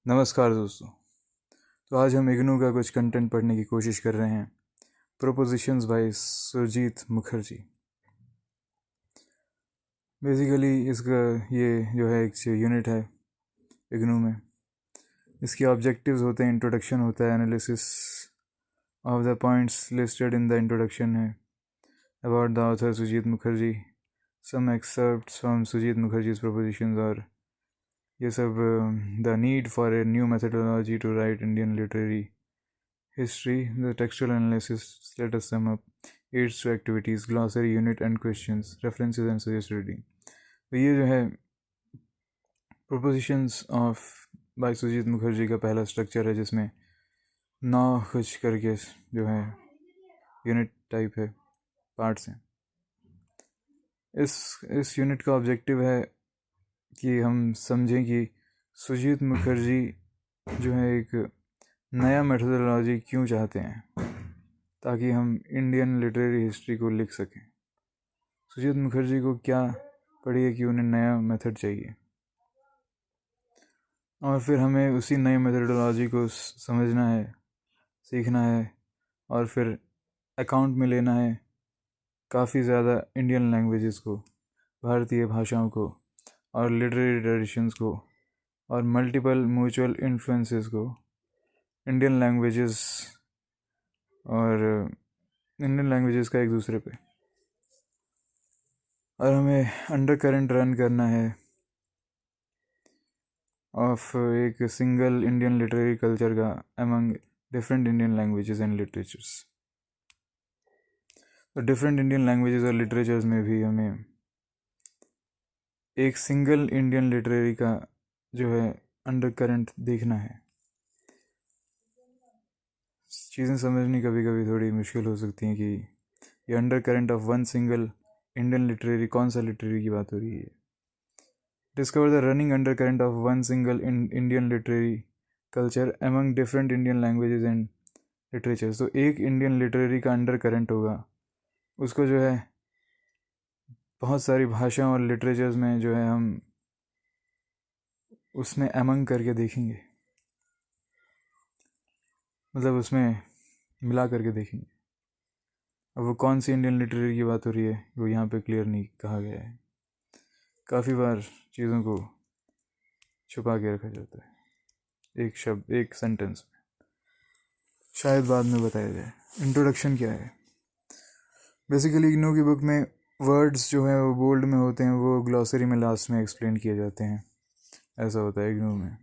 नमस्कार दोस्तों। तो आज हम इग्नू का कुछ कंटेंट पढ़ने की कोशिश कर रहे हैं। Propositions by Surjit Mukherjee. Basically इसका ये जो है एक यूनिट है इग्नू में। इसके ऑब्जेक्टिव्स होते हैं, इंट्रोडक्शन होता है, analysis of the points listed in the introduction है, about the author Surjit Mukherjee, some excerpts from Surjit Mukherjee's propositions, और ये सब the need for a new methodology to write Indian literary history, the textual analysis, let us sum up, aids to activities, glossary, unit and questions, references and suggested reading. तो ये जो है propositions of by Sujit Mukherjee का पहला structure है, जिसमें 9 कुछ करके जो है यूनिट टाइप है, पार्ट्स हैं। इस यूनिट का ऑब्जेक्टिव है कि हम समझें कि सुजीत मुखर्जी जो है एक नया मेथोडोलॉजी क्यों चाहते हैं, ताकि हम इंडियन लिटरेरी हिस्ट्री को लिख सकें। सुजीत मुखर्जी को क्या पड़ी है कि उन्हें नया मेथड चाहिए, और फिर हमें उसी नई मेथोडोलॉजी को समझना है, सीखना है, और फिर अकाउंट में लेना है काफ़ी ज़्यादा इंडियन लैंग्वेजेस को, भारतीय भाषाओं को, और लिटरेरी ट्रेडिशंस को, और मल्टीपल म्यूचुअल इन्फ्लुएंसेस को, इंडियन लैंग्वेजेस और इंडियन लैंग्वेजेस का एक दूसरे पे, और हमें अंडर करंट रन करना है ऑफ एक सिंगल इंडियन लिटरेरी कल्चर का among different Indian languages and literatures. तो डिफरेंट इंडियन लैंग्वेजेस और लिटरेचर्स में भी हमें एक सिंगल इंडियन लिटरेरी का जो है अंडर करंट देखना है। चीज़ें समझनी कभी कभी थोड़ी मुश्किल हो सकती हैं कि ये under current of one single Indian literary, कौन सा लिटरेरी की बात हो रही है। Discover the running under current of one single Indian literary culture among different Indian languages and literatures. तो एक इंडियन लिटरेरी का अंडर करंट होगा, उसको जो है बहुत सारी भाषाओं और लिटरेचर्स में जो है हम उसमें अमंग करके देखेंगे, मतलब उसमें मिला करके देखेंगे। अब वो कौन सी इंडियन लिटरेरी की बात हो रही है वो यहाँ पे क्लियर नहीं कहा गया है। काफ़ी बार चीज़ों को छुपा के रखा जाता है एक शब्द, एक सेंटेंस में, शायद बाद में बताया जाए। इंट्रोडक्शन क्या है? बेसिकली इग्नू की बुक में वर्ड्स जो हैं वो बोल्ड में होते हैं, वो ग्लॉसरी में लास्ट में एक्सप्लेन किए जाते हैं, ऐसा होता है इग्नू में।